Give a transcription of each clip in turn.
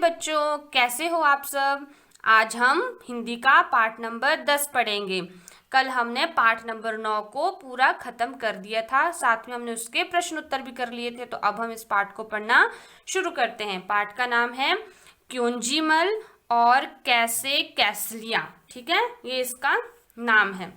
बच्चों, कैसे हो आप सब। आज हम हिंदी का पाठ नंबर 10 पढ़ेंगे। कल हमने पाठ नंबर 9 को पूरा खत्म कर दिया था, साथ में हमने उसके प्रश्न उत्तर भी कर लिए थे। तो अब हम इस पाठ को पढ़ना शुरू करते हैं। पाठ का नाम है क्योंजीमल और कैसे कैसलिया। ठीक है, ये इसका नाम है।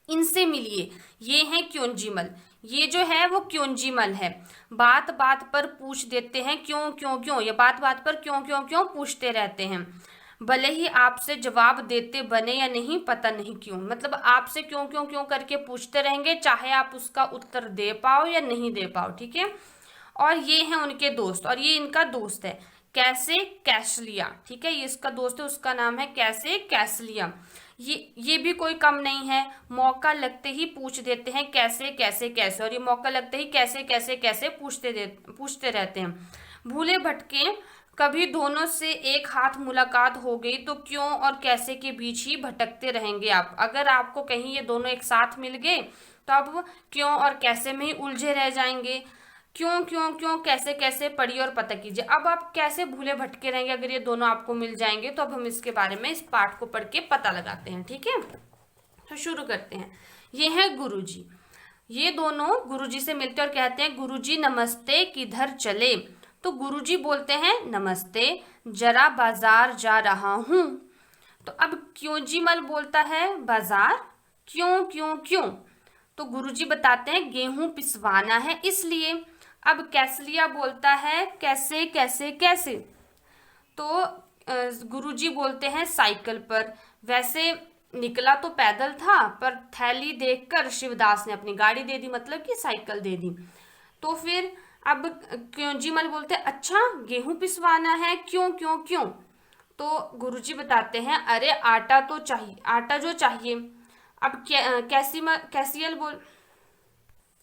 इनसे मिलिए, ये है क्योंजीमल। ये जो है वो क्योंजीमल है। बात बात पर पूछ देते हैं क्यों क्यों क्यों, ये बात बात पर क्यों क्यों क्यों पूछते रहते हैं। भले ही आपसे जवाब देते बने या नहीं, पता नहीं क्यों। मतलब आपसे क्यों क्यों क्यों करके पूछते रहेंगे, चाहे आप उसका उत्तर दे पाओ या नहीं दे पाओ। ठीक है, और ये हैं उनके दोस्त, और ये इनका दोस्त है कैसे कैसलिया। ठीक है, ये इसका दोस्त है, उसका नाम है कैसे कैसलिया। ये भी कोई कम नहीं है, मौका लगते ही पूछ देते हैं कैसे कैसे कैसे, और ये मौका लगते ही कैसे कैसे कैसे पूछते रहते हैं। भूले भटके कभी दोनों से एक हाथ मुलाकात हो गई तो क्यों और कैसे के बीच ही भटकते रहेंगे आप। अगर आपको कहीं ये दोनों एक साथ मिल गए तो अब क्यों और कैसे में ही उलझे रह जाएंगे। क्यों क्यों क्यों कैसे कैसे पढ़िए और पता कीजिए। अब आप कैसे भूले भटके रहेंगे अगर ये दोनों आपको मिल जाएंगे। तो अब हम इसके बारे में इस पाठ को पढ़ के पता लगाते हैं। ठीक है, तो शुरू करते हैं। ये है गुरुजी। ये दोनों गुरुजी से मिलते और कहते हैं गुरुजी नमस्ते, किधर चले। तो गुरुजी बोलते हैं नमस्ते, जरा बाजार जा रहा हूं। तो अब क्योंजीमल बोलता है बाजार, क्यों क्यों क्यों। तो गुरुजी बताते हैं गेहूं पिसवाना है इसलिए। अब कैसलिया बोलता है कैसे कैसे कैसे। तो गुरुजी बोलते हैं साइकिल पर। वैसे निकला तो पैदल था, पर थैली देखकर शिवदास ने अपनी गाड़ी दे दी, मतलब कि साइकिल दे दी। तो फिर अब क्योंजीमल बोलते हैं अच्छा गेहूं पिसवाना है, क्यों क्यों क्यों। तो गुरुजी बताते हैं अरे आटा तो चाहिए, आटा जो चाहिए। अब कैसियल बोल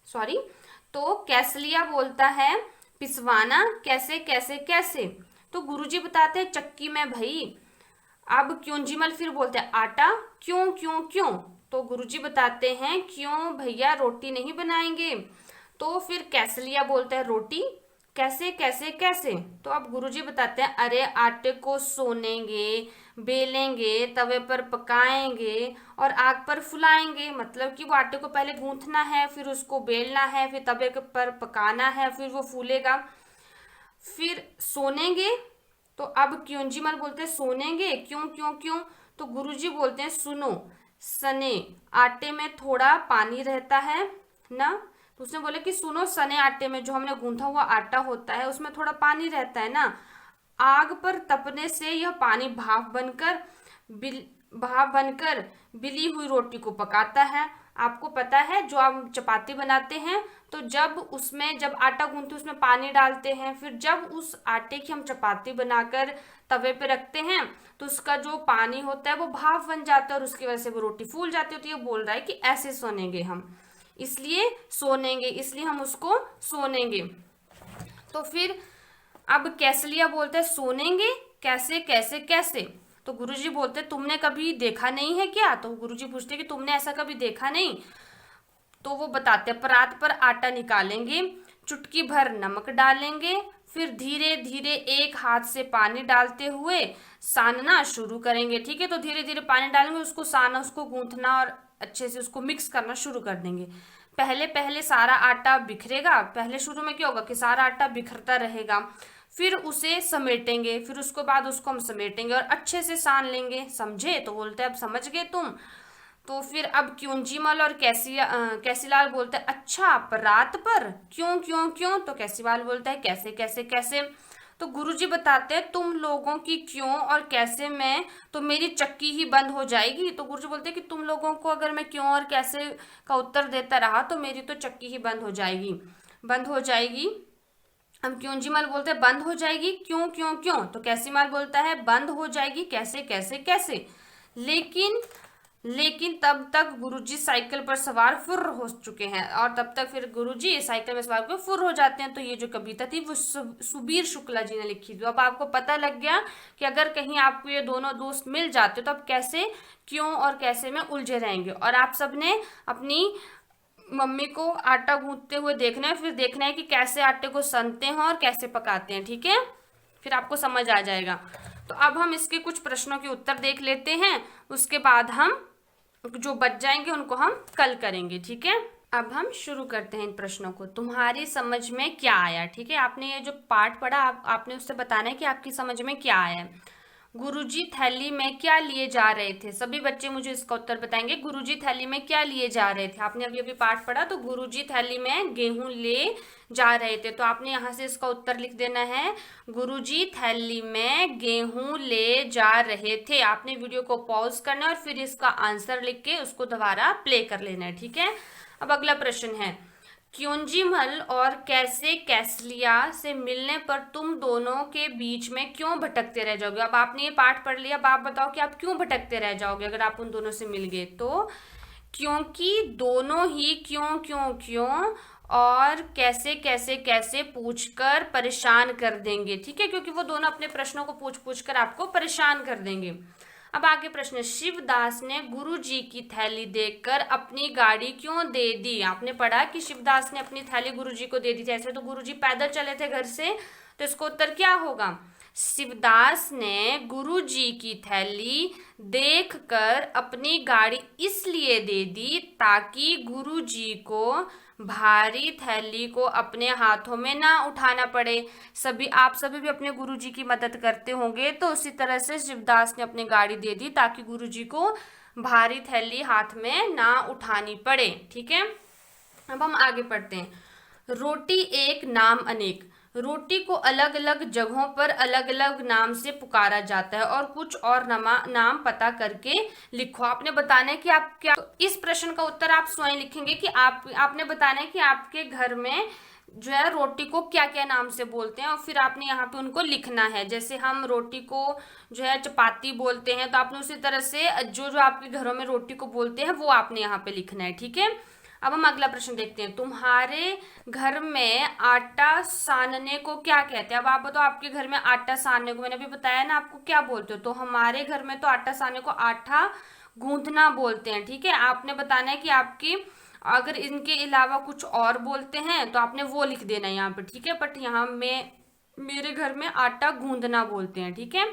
सॉरी तो कैसलिया बोलता है पिसवाना कैसे कैसे कैसे। तो गुरुजी बताते हैं चक्की में भई। अब क्योंजीमल फिर बोलते हैं आटा, क्यों क्यों क्यों। तो गुरुजी बताते हैं क्यों भैया रोटी नहीं बनाएंगे। तो फिर कैसलिया बोलता है रोटी कैसे कैसे कैसे। तो अब गुरुजी बताते हैं अरे आटे को सोनेंगे, बेलेंगे, तवे पर पकाएंगे और आग पर फुलाएंगे। मतलब कि वो आटे को पहले गूंथना है, फिर उसको बेलना है, फिर तवे पर पकाना है, फिर वो फूलेगा, फिर सोनेंगे। तो अब क्योंजीमल बोलते हैं सोनेंगे क्यों क्यों क्यों। तो गुरुजी बोलते हैं सुनो सने, आटे में थोड़ा पानी रहता है ना। तो उसने बोले कि सुनो सने, आटे में जो हमने गूंथा हुआ आटा होता है उसमें थोड़ा पानी रहता है ना। आग पर तपने से यह पानी भाप बनकर बिली हुई रोटी को पकाता है। आपको पता है जो हम चपाती बनाते हैं तो जब आटा गूंथते उसमें पानी डालते हैं, फिर जब उस आटे की हम चपाती बनाकर तवे पे रखते हैं तो उसका जो पानी होता है वो भाप बन जाता है और उसकी वजह से वो रोटी फूल जाती है। तो ये बोल रहा है कि ऐसे सोनेंगे हम, इसलिए सोनेंगे, इसलिए हम उसको सोनेंगे। तो फिर अब कैसलिया बोलते हैं सोनेंगे कैसे कैसे कैसे। तो गुरुजी बोलते तुमने कभी देखा नहीं है क्या। तो गुरुजी पूछते कि तुमने ऐसा कभी देखा नहीं। तो वो बताते हैं परात पर आटा निकालेंगे, चुटकी भर नमक डालेंगे, फिर धीरे धीरे एक हाथ से पानी डालते हुए सानना शुरू करेंगे। ठीक है, तो धीरे धीरे पानी डालेंगे, उसको साना, उसको गूंथना और अच्छे से उसको मिक्स करना शुरू कर देंगे। पहले पहले सारा आटा बिखरेगा, पहले शुरू में क्या होगा कि सारा आटा बिखरता रहेगा, फिर उसे समेटेंगे, फिर उसके बाद उसको हम समेटेंगे और अच्छे से सान लेंगे। समझे। तो बोलते हैं अब समझ गए तुम। तो फिर अब क्योंजीमल और कैसीलाल बोलते हैं अच्छा परात पर, क्यों क्यों क्यों। तो कैसीलाल बोलता है कैसे कैसे कैसे। तो गुरुजी बताते हैं तुम लोगों की क्यों और कैसे में तो मेरी चक्की ही बंद हो जाएगी। तो गुरुजी बोलते हैं कि तुम लोगों को अगर मैं क्यों और कैसे का उत्तर देता रहा तो मेरी तो चक्की ही बंद हो जाएगी, बंद हो जाएगी। हम क्योंजीमल बोलते हैं बंद हो जाएगी क्यों क्यों क्यों। तो कैसीमाल बोलता है बंद हो जाएगी कैसे कैसे कैसे। लेकिन तब तक गुरुजी साइकिल पर सवार फुर्र हो चुके हैं, और तब तक फिर गुरुजी साइकिल में सवार होकर फुर्र हो जाते हैं। तो ये जो कविता थी वो सुबीर शुक्ला जी ने लिखी थी। अब आपको पता लग गया कि अगर कहीं आपको ये दोनों दोस्त मिल जाते तो आप कैसे क्यों और कैसे में उलझे रहेंगे। और आप सबने अपनी मम्मी को आटा गूंथते हुए देखना है, फिर देखना है कि कैसे आटे को सनते हैं और कैसे पकाते हैं। ठीक है, फिर आपको समझ आ जाएगा। तो अब हम इसके कुछ प्रश्नों के उत्तर देख लेते हैं, उसके बाद हम जो बच जाएंगे उनको हम कल करेंगे, ठीक है। अब हम शुरू करते हैं इन प्रश्नों को। तुम्हारी समझ में क्या आया, ठीक है। आपने ये जो पाठ पढ़ा आपने उससे बताना है कि आपकी समझ में क्या आया है। गुरुजी थैली में क्या लिए जा रहे थे, सभी बच्चे मुझे इसका उत्तर बताएंगे। गुरुजी थैली में क्या लिए जा रहे थे, आपने अभी अभी पाठ पढ़ा, तो गुरुजी थैली में गेहूं ले जा रहे थे, तो आपने यहाँ से इसका उत्तर लिख देना है, गुरुजी थैली में गेहूं ले जा रहे थे। आपने वीडियो को पॉज करना है और फिर इसका आंसर लिख के उसको दोबारा प्ले कर लेना है, ठीक है। अब अगला प्रश्न है, क्योंजीमल और कैसे कैसलिया से मिलने पर तुम दोनों के बीच में क्यों भटकते रह जाओगे। अब आपने ये पाठ पढ़ लिया, अब आप बताओ कि आप क्यों भटकते रह जाओगे अगर आप उन दोनों से मिल गए। तो क्योंकि दोनों ही क्यों क्यों क्यों और कैसे कैसे कैसे पूछकर परेशान कर देंगे, ठीक है, क्योंकि वो दोनों अपने प्रश्नों को पूछ पूछ कर आपको परेशान कर देंगे। अब आगे प्रश्न, शिवदास ने गुरुजी की थैली देखकर अपनी गाड़ी क्यों दे दी। आपने पढ़ा कि शिवदास ने अपनी थैली गुरुजी को दे दी थी, ऐसे तो गुरुजी पैदल चले थे घर से, तो इसका उत्तर क्या होगा, शिवदास ने गुरुजी की थैली देखकर अपनी गाड़ी इसलिए दे दी ताकि गुरुजी को भारी थैली को अपने हाथों में ना उठाना पड़े। आप सभी भी अपने गुरुजी की मदद करते होंगे, तो उसी तरह से शिवदास ने अपनी गाड़ी दे दी ताकि गुरुजी को भारी थैली हाथ में ना उठानी पड़े, ठीक है। अब हम आगे पढ़ते हैं, रोटी एक नाम अनेक। रोटी को अलग अलग जगहों पर अलग अलग नाम से पुकारा जाता है और कुछ और नाम पता करके लिखो। आपने बताना है कि आप क्या, तो इस प्रश्न का उत्तर आप स्वयं लिखेंगे कि आपने बताना है कि आपके घर में जो है रोटी को क्या क्या नाम से बोलते हैं, और फिर आपने यहाँ पे उनको लिखना है। जैसे हम रोटी को जो है चपाती बोलते हैं, तो आपने उसी तरह से जो जो आपके घरों में रोटी को बोलते हैं वो आपने यहाँ पे लिखना है, ठीक है। अब हम अगला प्रश्न देखते हैं, तुम्हारे घर में आटा सानने को क्या कहते हैं। अब आप बताओ आपके घर में आटा सानने को, मैंने अभी बताया ना आपको, क्या बोलते हो। तो हमारे घर में तो आटा सानने को आटा गूंथना बोलते हैं, ठीक है। आपने बताना है कि आपकी अगर इनके अलावा कुछ और बोलते हैं तो आपने वो लिख देना है यहाँ पे, ठीक है। बट यहाँ में मेरे घर में आटा गूंदना बोलते हैं, ठीक है।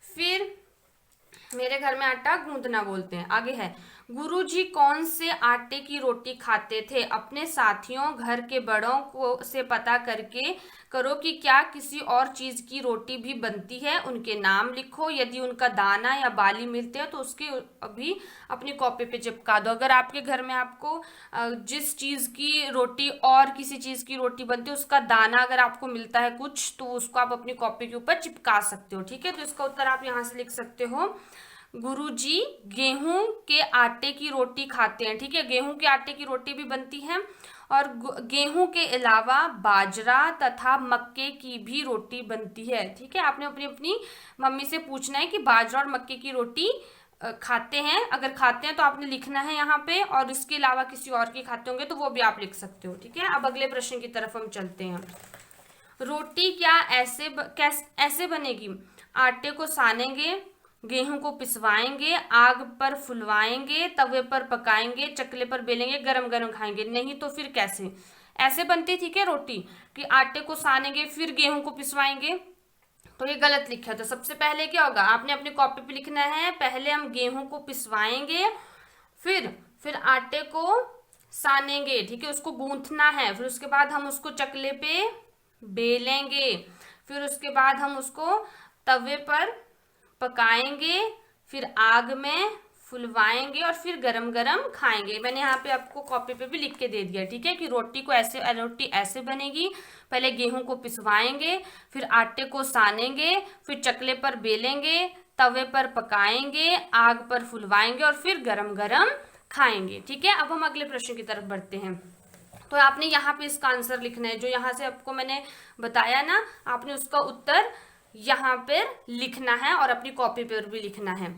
फिर मेरे घर में आटा गूंदना बोलते हैं। आगे है, गुरुजी कौन से आटे की रोटी खाते थे। अपने साथियों घर के बड़ों को से पता करके करो कि क्या किसी और चीज की रोटी भी बनती है, उनके नाम लिखो। यदि उनका दाना या बाली मिलते हैं तो उसके अभी अपनी कॉपी पे चिपका दो। अगर आपके घर में आपको जिस चीज की रोटी और किसी चीज की रोटी बनती है उसका दाना अगर आपको मिलता है कुछ, तो उसको आप अपनी कॉपी के ऊपर चिपका सकते हो, ठीक है। तो इसका उत्तर आप यहाँ से लिख सकते हो, गुरुजी गेहूं के आटे की रोटी खाते हैं, ठीक है। गेहूं के आटे की रोटी भी बनती है और गेहूं के अलावा बाजरा तथा मक्के की भी रोटी बनती है, ठीक है। आपने अपनी अपनी मम्मी से पूछना है कि बाजरा और मक्के की रोटी खाते हैं, अगर खाते हैं तो आपने लिखना है यहाँ पे, और इसके अलावा किसी और की खाते होंगे तो वो भी आप लिख सकते हो, ठीक है। अब अगले प्रश्न की तरफ हम चलते हैं, रोटी क्या ऐसे बनेगी। आटे को सानेंगे, गेहूं को पिसवाएंगे, आग पर फुलवाएंगे, तवे पर पकाएंगे, चकले पर बेलेंगे, गरम गरम खाएंगे। नहीं तो फिर कैसे ऐसे बनती थी क्या रोटी कि आटे को सानेंगे फिर गेहूं को पिसवाएंगे, तो ये गलत लिखा है। तो सबसे पहले क्या होगा, आपने अपनी कॉपी पे लिखना है, पहले हम गेहूं को पिसवाएंगे, फिर आटे को सानेंगे, ठीक है, उसको गूंथना है, फिर उसके बाद हम उसको चकले पे बेलेंगे, फिर उसके बाद हम उसको तवे पर पकाएंगे, फिर आग में फुलवाएंगे और फिर गरम गरम खाएंगे। मैंने यहाँ पे आपको कॉपी पे भी लिख के दे दिया, ठीक है, कि रोटी ऐसे बनेगी। पहले गेहूं को पिसवाएंगे, फिर आटे को सानेंगे, फिर चकले पर बेलेंगे, तवे पर पकाएंगे, आग पर फुलवाएंगे और फिर गरम गरम खाएंगे, ठीक है। अब हम अगले प्रश्न की तरफ बढ़ते हैं। तो आपने यहाँ पे इसका आंसर लिखना है, जो यहाँ से आपको मैंने बताया ना, आपने उसका उत्तर यहाँ पर लिखना है और अपनी कॉपी पर भी लिखना है।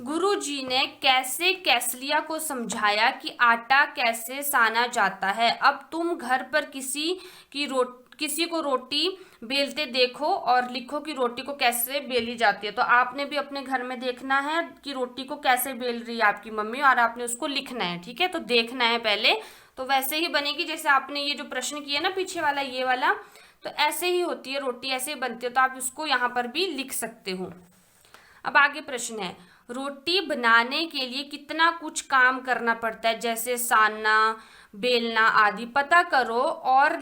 गुरुजी ने कैसे कैसलिया को समझाया कि आटा कैसे साना जाता है। अब तुम घर पर किसी को रोटी बेलते देखो और लिखो कि रोटी को कैसे बेली जाती है। तो आपने भी अपने घर में देखना है कि रोटी को कैसे बेल रही है आपकी मम्मी, और आपने उसको लिखना है, ठीक है। तो देखना है पहले, तो वैसे ही बनेगी जैसे आपने ये जो प्रश्न किया ना पीछे वाला, ये वाला, तो ऐसे ही होती है रोटी, ऐसे ही बनती है, तो आप इसको यहाँ पर भी लिख सकते हो। अब आगे प्रश्न है, रोटी बनाने के लिए कितना कुछ काम करना पड़ता है, जैसे सानना, बेलना आदि पता करो और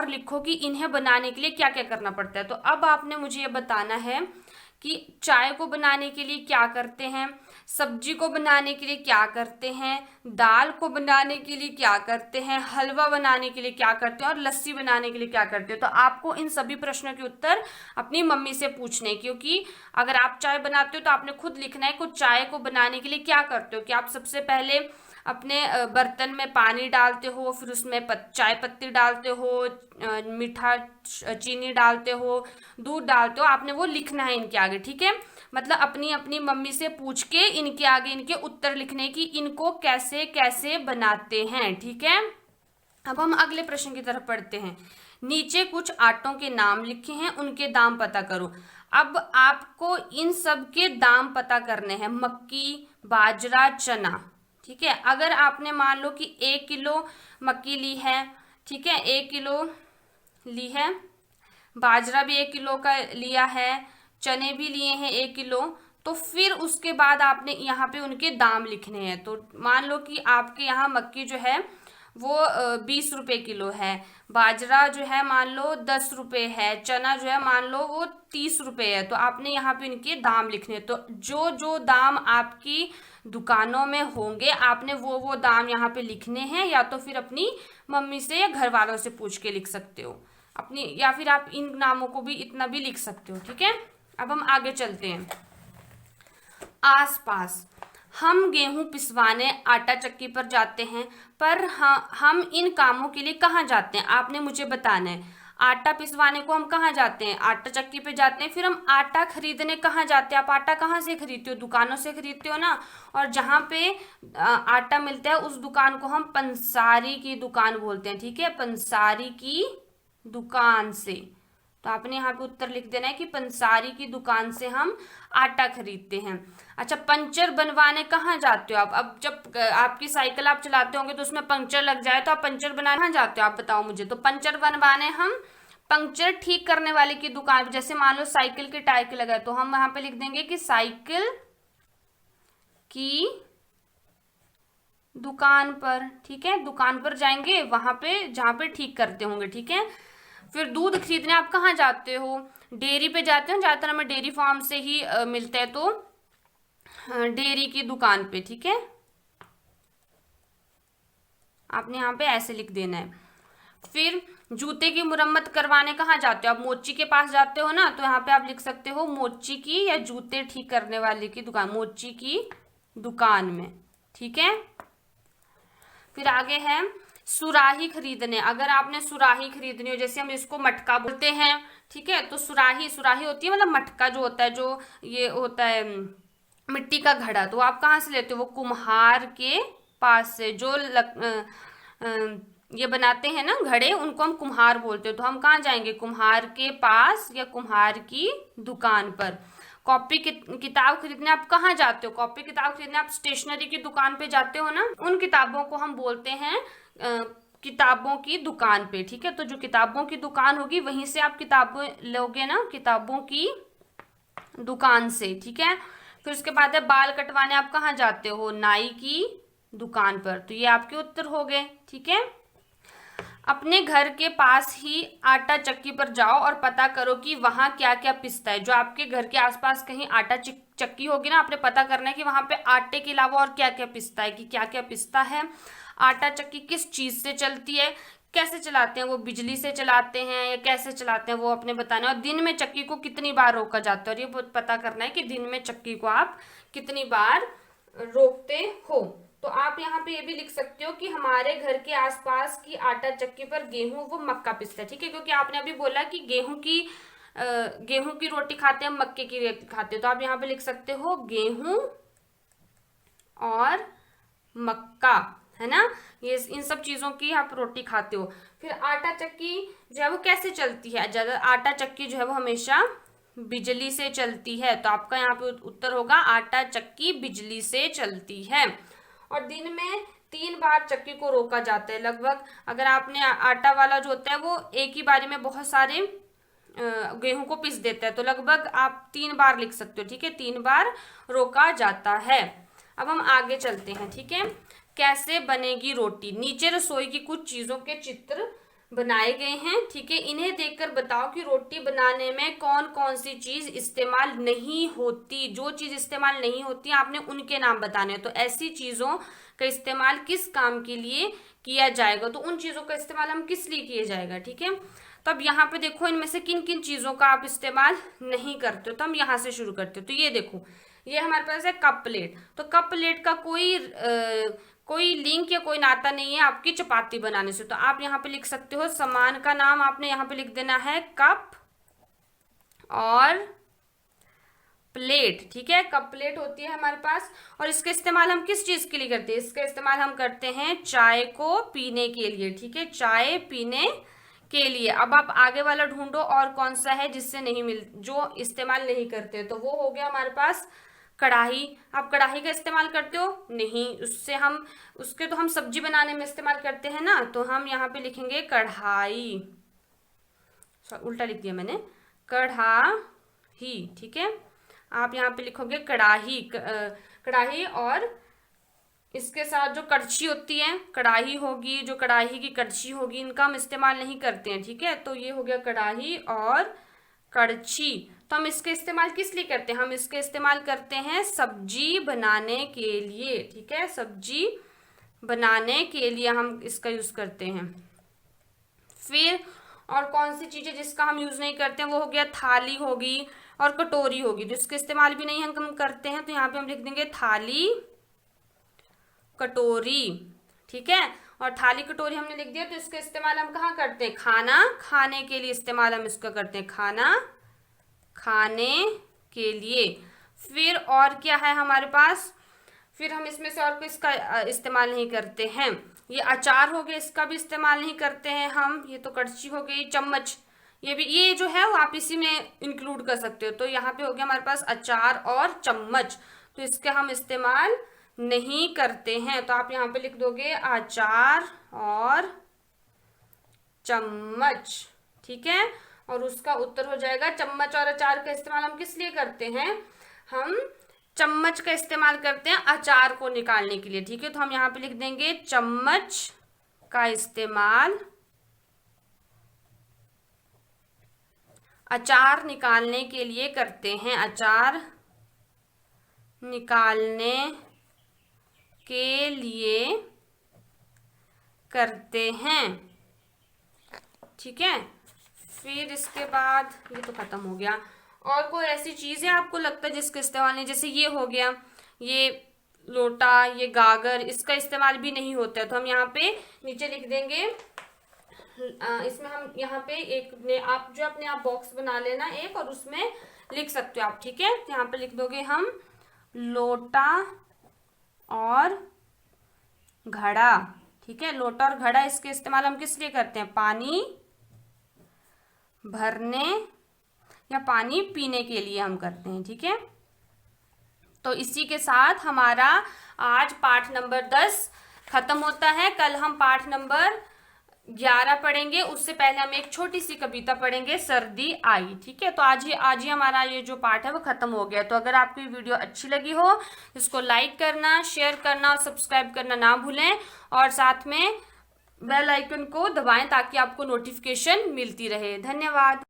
लिखो कि इन्हें बनाने के लिए क्या क्या करना पड़ता है। तो अब आपने मुझे ये बताना है कि चाय को बनाने के लिए क्या करते हैं, सब्जी को बनाने के लिए क्या करते हैं, दाल को बनाने के लिए क्या करते हैं, हलवा बनाने के लिए क्या करते हैं और लस्सी बनाने के लिए क्या करते हैं। तो आपको इन सभी प्रश्नों के उत्तर अपनी मम्मी से पूछने, क्योंकि अगर आप चाय बनाते हो तो आपने खुद लिखना है कि चाय को बनाने के लिए क्या करते हो, कि आप सबसे पहले अपने बर्तन में पानी डालते हो, फिर उसमें चाय पत्ती डालते हो, मीठा चीनी डालते हो, दूध डालते हो, आपने वो लिखना है इनके आगे, ठीक है। मतलब अपनी अपनी मम्मी से पूछ के इनके आगे इनके उत्तर लिखने की, इनको कैसे कैसे बनाते हैं, ठीक है। अब हम अगले प्रश्न की तरफ पढ़ते हैं। नीचे कुछ आटों के नाम लिखे हैं, उनके दाम पता करो। अब आपको इन सब के दाम पता करने हैं, मक्की, बाजरा, चना, ठीक है। अगर आपने मान लो कि 1 किलो मक्की ली है, ठीक है, 1 किलो ली है, बाजरा भी 1 किलो का लिया है, चने भी लिए हैं 1 किलो, तो फिर उसके बाद आपने यहाँ पे उनके दाम लिखने हैं। तो मान लो कि आपके यहाँ मक्की जो है वो 20 रुपये किलो है, बाजरा जो है मान लो 10 रुपये है, चना जो है मान लो वो 30 रुपये है, तो आपने यहाँ पे इनके दाम लिखने हैं। तो जो जो दाम आपकी दुकानों में होंगे आपने वो दाम यहाँ पे लिखने हैं, या तो फिर अपनी मम्मी से या घर वालों से पूछ के लिख सकते हो अपनी, या फिर आप इन नामों को भी इतना भी लिख सकते हो, ठीक है। अब हम आगे चलते हैं। आसपास, हम गेहूं पिसवाने आटा चक्की पर जाते हैं, पर हम इन कामों के लिए कहाँ जाते हैं, आपने मुझे बताना है। आटा पिसवाने को हम कहाँ जाते हैं, आटा चक्की पे जाते हैं। फिर हम आटा खरीदने कहाँ जाते हैं, आप आटा कहाँ से खरीदते हो, दुकानों से खरीदते हो ना। और जहाँ पे आटा मिलता है उस दुकान को हम पंसारी की दुकान बोलते हैं, ठीक है, पंसारी की दुकान से। तो आपने यहाँ पे उत्तर लिख देना है कि पंसारी की दुकान से हम आटा खरीदते हैं। अच्छा, पंचर बनवाने कहाँ जाते हो आप, अब जब आपकी साइकिल आप चलाते होंगे तो उसमें पंचर लग जाए तो आप पंचर बनाने कहाँ जाते हो, आप बताओ मुझे। तो पंचर बनवाने हम पंचर ठीक करने वाले की दुकान, जैसे मान लो साइकिल के टायर के लगाए तो हम वहां पे लिख देंगे कि साइकिल की दुकान पर, ठीक है, दुकान पर जाएंगे वहां पे जहां पे ठीक करते होंगे, ठीक है। फिर दूध खरीदने आप कहाँ जाते हो, डेयरी पे जाते हो, ज्यादातर हमें डेयरी फार्म से ही मिलता है, तो डेयरी की दुकान पे, ठीक है, आपने यहाँ पे ऐसे लिख देना है। फिर जूते की मुरम्मत करवाने कहाँ जाते हो, आप मोची के पास जाते हो ना, तो यहाँ पे आप लिख सकते हो मोची की या जूते ठीक करने वाले की दुकान, मोची की दुकान में, ठीक है। फिर आगे है सुराही खरीदने, अगर आपने सुराही खरीदनी हो, जैसे हम इसको मटका बोलते हैं, ठीक है, तो सुराही होती है मतलब मटका जो होता है, जो ये होता है मिट्टी का घड़ा, तो आप कहाँ से लेते हो, वो कुम्हार के पास से, जो ये बनाते हैं ना घड़े, उनको हम कुम्हार बोलते हो। तो हम कहाँ जाएंगे, कुम्हार के पास या कुम्हार की दुकान पर। कॉपी किताब खरीदने आप कहाँ जाते हो, कॉपी किताब खरीदने आप स्टेशनरी की दुकान पे जाते हो ना, उन किताबों को हम बोलते हैं किताबों की दुकान पे, ठीक है। तो जो किताबों की दुकान होगी वहीं से आप किताबें लोगे ना, किताबों की दुकान से, ठीक है। फिर उसके बाद है बाल कटवाने आप कहाँ जाते हो, नाई की दुकान पर। तो ये आपके उत्तर हो गए, ठीक है। अपने घर के पास ही आटा चक्की पर जाओ और पता करो कि वहाँ क्या क्या पिसता है। जो आपके घर के आसपास कहीं आटा चक्की होगी ना, आपने पता करना है कि वहाँ पे आटे के अलावा और क्या क्या पिसता है, कि क्या क्या पिसता है। आटा चक्की किस चीज़ से चलती है, कैसे चलाते हैं, वो बिजली से चलाते हैं या कैसे चलाते हैं, वो अपने बताना है। और दिन में चक्की को कितनी बार रोका जाता है, और ये पता करना है कि दिन में चक्की को आप कितनी बार रोकते हो। तो आप यहाँ पे ये भी लिख सकते हो कि हमारे घर के आसपास की आटा चक्की पर गेहूं वो मक्का पिसता है, ठीक है, क्योंकि आपने अभी बोला कि गेहूं की रोटी खाते हैं, मक्के की रोटी खाते हो, तो आप यहाँ पे लिख सकते हो गेहूं और मक्का, है ना, ये इन सब चीजों की आप रोटी खाते हो। फिर आटा चक्की जो है वो कैसे चलती है, ज्यादा आटा चक्की जो है वो हमेशा बिजली से चलती है। तो आपका यहाँ पे उत्तर होगा आटा चक्की बिजली से चलती है। और दिन में 3 बार चक्की को रोका जाता है। लगभग अगर आपने आटा वाला जो होता है वो एक ही बारी में बहुत सारे गेहूं को पीस देता है, तो लगभग आप 3 बार लिख सकते हो। ठीक है, 3 बार रोका जाता है। अब हम आगे चलते हैं। ठीक है, कैसे बनेगी रोटी। नीचे रसोई की कुछ चीजों के चित्र बनाए गए हैं। ठीक है, इन्हें देखकर बताओ कि रोटी बनाने में कौन कौन सी चीज इस्तेमाल नहीं होती। जो चीज इस्तेमाल नहीं होती आपने उनके नाम बताने हैं। तो ऐसी चीजों का इस्तेमाल किस काम के लिए किया जाएगा, तो उन चीजों का इस्तेमाल हम किस लिए किया जाएगा। ठीक है, तो अब यहाँ पे देखो इनमें से किन किन चीजों का आप इस्तेमाल नहीं करते हो। तो हम यहाँ से शुरू करते हो। तो ये देखो, ये हमारे पास है कप प्लेट। तो कप प्लेट का कोई लिंक या कोई नाता नहीं है आपकी चपाती बनाने से। तो आप यहाँ पे लिख सकते हो, सामान का नाम आपने यहाँ पे लिख देना है कप और प्लेट। ठीक है, कप प्लेट होती है हमारे पास, और इसका इस्तेमाल हम किस चीज के लिए करते हैं। इसका इस्तेमाल हम करते हैं चाय को पीने के लिए। ठीक है, चाय पीने के लिए। अब आप आगे वाला ढूंढो और कौन सा है जिससे नहीं जो इस्तेमाल नहीं करते। तो वो हो गया हमारे पास कढ़ाई। आप कढ़ाई का इस्तेमाल करते हो नहीं, उसके तो हम सब्जी बनाने में इस्तेमाल करते हैं ना। तो हम यहाँ पे लिखेंगे कढ़ाई, उल्टा लिख दिया मैंने, कढ़ाई। ठीक है, आप यहाँ पे लिखोगे कढ़ाई। कढ़ाई, और इसके साथ जो कड़छी होती है, कढ़ाई होगी, जो कढ़ाई की कड़छी होगी, इनका हम इस्तेमाल नहीं करते हैं। ठीक है, तो ये हो गया कढ़ाई और कड़छी। तो हम इसके इस्तेमाल किस लिए करते हैं, हम इसके इस्तेमाल करते हैं सब्जी बनाने के लिए। ठीक है, सब्जी बनाने के लिए हम इसका यूज करते हैं। फिर और कौन सी चीजें जिसका हम यूज नहीं करते हैं, वो हो गया थाली होगी और कटोरी होगी। जिसके इस्तेमाल भी नहीं हम करते हैं, तो यहाँ पे हम लिख देंगे थाली कटोरी। ठीक है, और थाली कटोरी हमने लिख दिया। तो इसका इस्तेमाल हम कहाँ करते हैं, खाना खाने के लिए इस्तेमाल हम इसका करते हैं, खाना खाने के लिए। फिर और क्या है हमारे पास, फिर हम इसमें से और किसका इस्तेमाल नहीं करते हैं, ये अचार हो गया, इसका भी इस्तेमाल नहीं करते हैं हम। ये तो कड़छी हो गई, चम्मच, ये भी, ये जो है वो आप इसी में इंक्लूड कर सकते हो। तो यहाँ पे हो गया हमारे पास अचार और चम्मच, तो इसका हम इस्तेमाल नहीं करते हैं। तो आप यहाँ पे लिख दोगे अचार और चम्मच। ठीक है, और उसका उत्तर हो जाएगा चम्मच और अचार का इस्तेमाल हम किस लिए करते हैं, हम चम्मच का इस्तेमाल करते हैं अचार को निकालने के लिए। ठीक है, तो हम यहाँ पे लिख देंगे चम्मच का इस्तेमाल अचार निकालने के लिए करते हैं, अचार निकालने के लिए करते हैं। ठीक है, फिर इसके बाद ये तो खत्म हो गया। और कोई ऐसी चीज है आपको लगता है जिसका इस्तेमाल नहीं, जैसे ये हो गया, ये लोटा, ये गागर, इसका इस्तेमाल भी नहीं होता है। तो हम यहाँ पे नीचे लिख देंगे, इसमें हम यहाँ पे आप जो अपने आप बॉक्स बना लेना एक, और उसमें लिख सकते हो आप। ठीक है, यहाँ पे लिख दोगे हम लोटा और घड़ा। ठीक है, लोटा और घड़ा, इसके इस्तेमाल हम किस लिए करते हैं, पानी भरने या पानी पीने के लिए हम करते हैं। ठीक है, तो इसी के साथ हमारा आज पाठ नंबर 10 खत्म होता है। कल हम पाठ नंबर 11 पढ़ेंगे। उससे पहले हम एक छोटी सी कविता पढ़ेंगे, सर्दी आई। ठीक है, तो आज ही हमारा ये जो पाठ है वो खत्म हो गया। तो अगर आपको ये वीडियो अच्छी लगी हो, इसको लाइक करना, शेयर करना और सब्सक्राइब करना ना भूलें, और साथ में बेल आइकन को दबाएं ताकि आपको नोटिफिकेशन मिलती रहे। धन्यवाद।